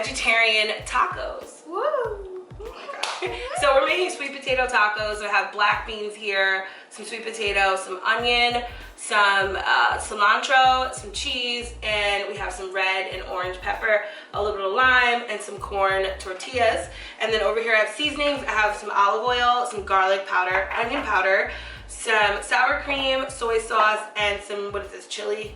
vegetarian tacos. Woo! Oh my God. So we're making sweet potato tacos. I have black beans here, some sweet potato, some onion, some cilantro, some cheese, and we have some red and orange pepper, a little bit of lime, and some corn tortillas. And then over here I have seasonings. I have some olive oil, some garlic powder, onion powder, some sour cream, soy sauce, and some, what is this, chili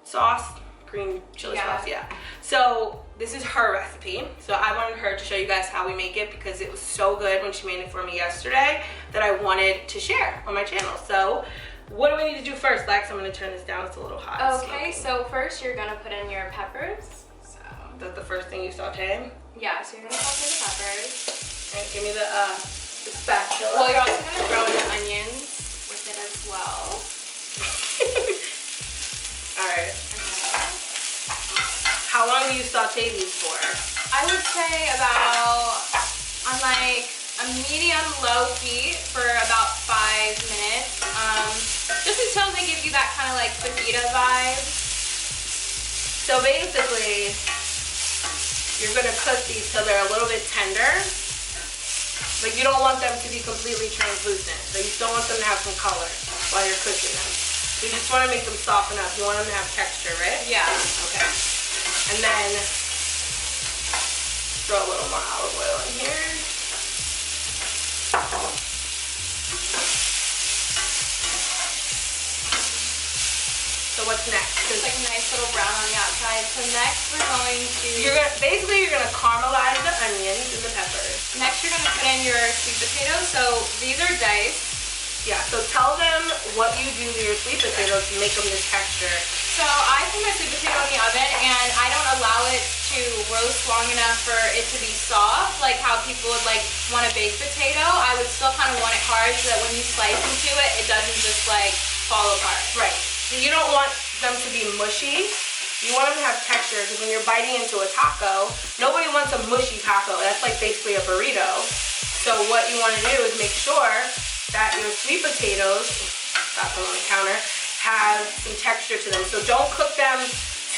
sauce? Green chili sauce, yeah. So this is her recipe. So I wanted her to show you guys how we make it because it was so good when she made it for me yesterday that I wanted to share on my channel. So what do we need to do first, Lex? I'm gonna turn this down, it's a little hot. Okay, so first you're gonna put in your peppers. So that's the first thing you saute? yeah, so you're gonna saute the peppers. And give me the spatula. Well, you're also gonna throw in the onions with it as well. Alright. How long do you saute these for? I would say about on like a medium-low heat for about 5 minutes. Just until they give you that kind of like fajita vibe. So basically, you're gonna cook these till they're a little bit tender, but you don't want them to be completely translucent. So you still want them to have some color while you're cooking them. So you just want to make them soften up. You want them to have texture, right? Yeah. Okay. And then throw a little more olive oil in here. So what's next? It's like a nice little brown on the outside. So next we're going to... You're gonna caramelize the onions and the peppers. Next you're gonna put in your sweet potatoes. So these are diced. Yeah, so tell them what you do to your sweet potatoes to make them this texture. So I put my sweet potato in the oven and I don't allow it to roast long enough for it to be soft, like how people would like want a baked potato. I would still kind of want it hard so that when you slice into it, it doesn't just like fall apart. Right. So you don't want them to be mushy. You want them to have texture because when you're biting into a taco, nobody wants a mushy taco. That's like basically a burrito. So what you want to do is make sure that your sweet potatoes, got them on the counter, have some texture to them. So don't cook them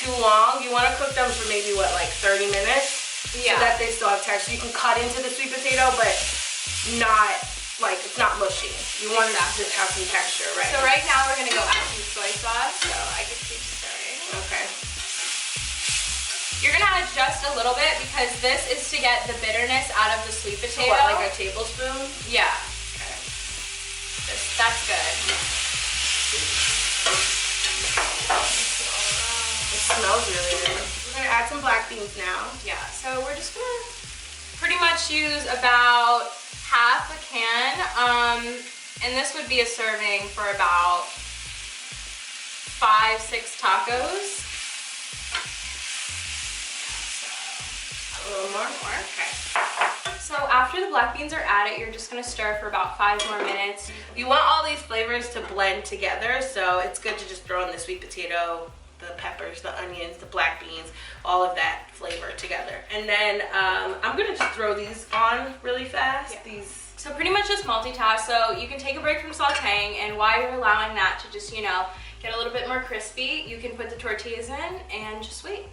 too long. You want to cook them for maybe what, like 30 minutes? Yeah. So that they still have texture. You can cut into the sweet potato, but not like it's not mushy. You want it to just have some texture, right? So right now we're gonna go add some soy sauce. So I can keep stirring. Okay. You're gonna add just a little bit because this is to get the bitterness out of the sweet potato. So what, like a tablespoon? Yeah. Okay. That's good. It smells really good. We're gonna add some black beans now. Yeah, so we're just gonna pretty much use about half a can. And this would be a serving for about 5-6 tacos. A little more? Okay. So after the black beans are added, you're just gonna stir for about 5 more minutes. You want all these flavors to blend together, so it's good to just throw in the sweet potato, the peppers, the onions, the black beans, all of that flavor together. And then I'm gonna just throw these on really fast. Yeah. So pretty much just multitask. So you can take a break from sauteing, and while you're allowing that to just, you know, get a little bit more crispy, you can put the tortillas in and just wait.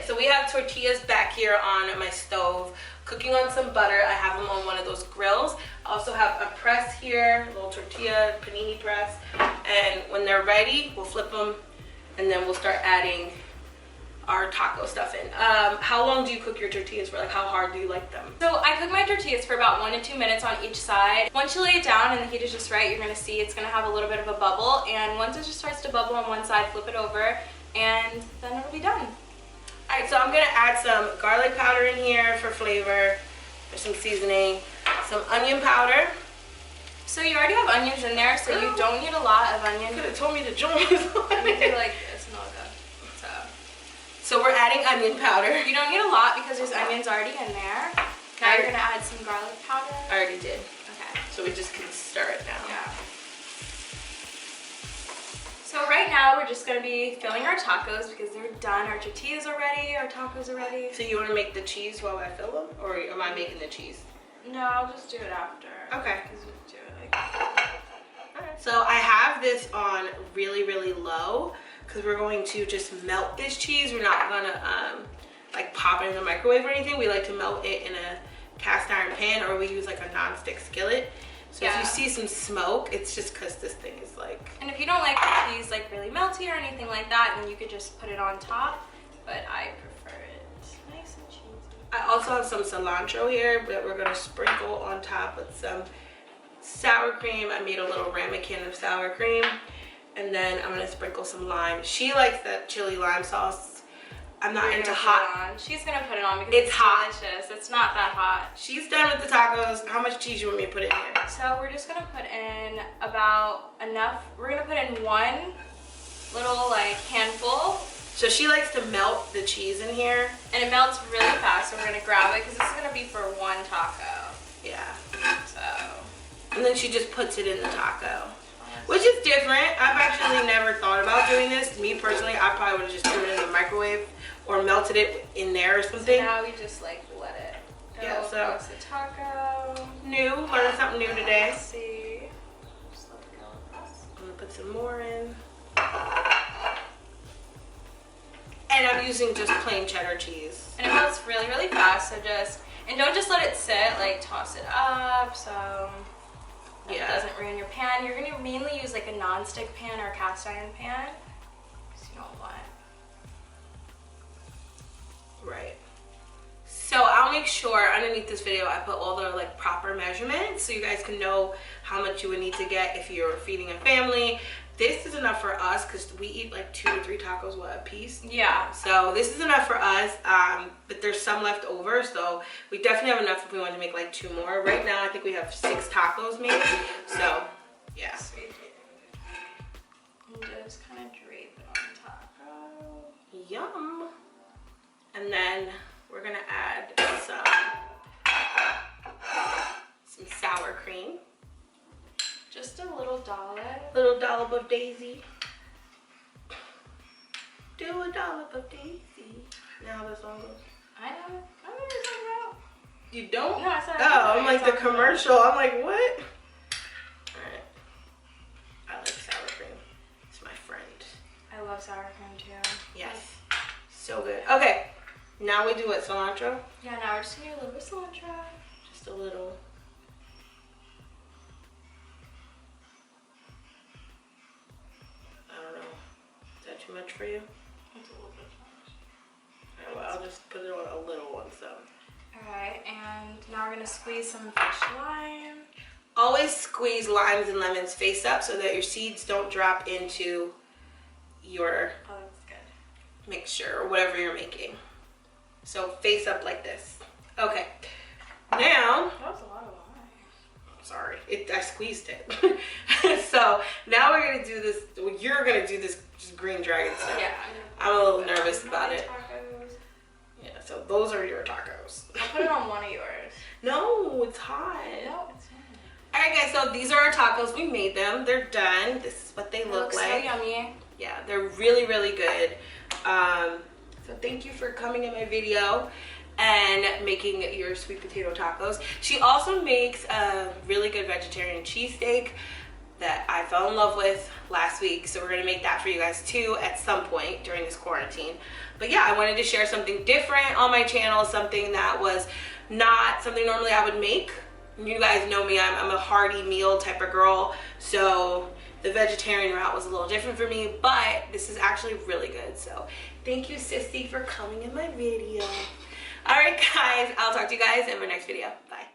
So we have tortillas back here on my stove, cooking on some butter. I have them on one of those grills. I also have a press here, a little tortilla panini press. And when they're ready, we'll flip them and then we'll start adding our taco stuff in. How long do you cook your tortillas for? Like how hard do you like them? So I cook my tortillas for about 1 to 2 minutes on each side. Once you lay it down and the heat is just right, you're gonna see it's gonna have a little bit of a bubble. And once it just starts to bubble on one side, flip it over and then it'll be done. All right, so I'm gonna add some garlic powder in here for flavor, for some seasoning, some onion powder. So you already have onions in there, so you don't need a lot of onion. You could have told me to join. You do like this, no good. So we're adding onion powder. You don't need a lot because there's onions already in there. Now you're gonna add some garlic powder. I already did. Okay. So we just can stir it now. Yeah. So right now we're just gonna be filling our tacos because they're done. Our tortillas are ready, our tacos are ready. So you want to make the cheese while I fill them? Or am I making the cheese? No, I'll just do it after. Okay. Because we do it like that. So I have this on really, really low because we're going to just melt this cheese. We're not gonna like pop it in the microwave or anything. We like to melt it in a cast iron pan, or we use like a non-stick skillet. So if you see some smoke, it's just because this thing is like... And if you don't like the cheese like really melty or anything like that, then you could just put it on top. But I prefer it nice and cheesy. I also have some cilantro here that we're gonna sprinkle on top with some sour cream. I made a little ramekin of sour cream. And then I'm gonna sprinkle some lime. She likes that chili lime sauce. I'm not into hot. She's gonna put it on because it's hot. Delicious. It's not that hot. She's done with the tacos. How much cheese you want me to put in here? So we're just gonna put in about enough. We're gonna put in one little like handful. So she likes to melt the cheese in here. And it melts really fast, so we're gonna grab it because this is gonna be for one taco. Yeah. So. And then she just puts it in the taco. Which is different. I've actually never thought about doing this. Me personally, I probably would have just threw it in the microwave or melted it in there or something. So now we just like let it go. Yeah, so the taco. New, learned something new today. Let's see. Just let it go with us. I'm gonna put some more in. And I'm using just plain cheddar cheese. And it melts really, really fast, so and don't just let it sit, like toss it up so it doesn't ruin your pan. You're gonna mainly use like a non-stick pan or a cast iron pan. Because you don't want. Right. So I'll make sure underneath this video I put all the like proper measurements so you guys can know how much you would need to get if you're feeding a family. This is enough for us because we eat like 2 to 3 tacos a piece. Yeah. So this is enough for us, but there's some left over, so we definitely have enough if we want to make like 2 more. Right now I think we have 6 tacos maybe. So yeah. Sweet. And just kind of drape it on taco. Yum. And then we're gonna add some sour cream. Just a little dollop. Little dollop of daisy. Do a dollop of daisy. Now how this song goes. I know. I know what you're talking about. You don't? No, I said oh, I'm like the commercial. I'm like, what? Alright. I like sour cream. It's my friend. I love sour cream too. Yes. So good. Okay. Now we do what? Cilantro? Yeah, now we're just gonna do a little bit of cilantro. Just a little. Too much for you? It's a little bit much. Alright, well, I'll just put it on a little one, so. Alright, and now we're gonna squeeze some fresh lime. Always squeeze limes and lemons face up so that your seeds don't drop into your mixture or whatever you're making. So face up like this. Okay. Now, that was a lot of lime. Sorry, I squeezed it. So now we're gonna do this. Well, you're gonna do this green dragon stuff. Yeah. I'm a little nervous about it. Tacos. Yeah. So those are your tacos. I'll put it on one of yours. No, it's hot. No, it's not. All right, guys. So these are our tacos. We made them. They're done. This is what they look like. So yummy. Yeah, they're really, really good. So thank you for coming in my video and making your sweet potato tacos. She also makes a really good vegetarian cheesesteak that I fell in love with last week. So we're gonna make that for you guys too at some point during this quarantine. But yeah, I wanted to share something different on my channel, something that was not something normally I would make. You guys know me, I'm a hearty meal type of girl. So the vegetarian route was a little different for me, but this is actually really good. So thank you, Sissy, for coming in my video. All right, guys, I'll talk to you guys in my next video. Bye.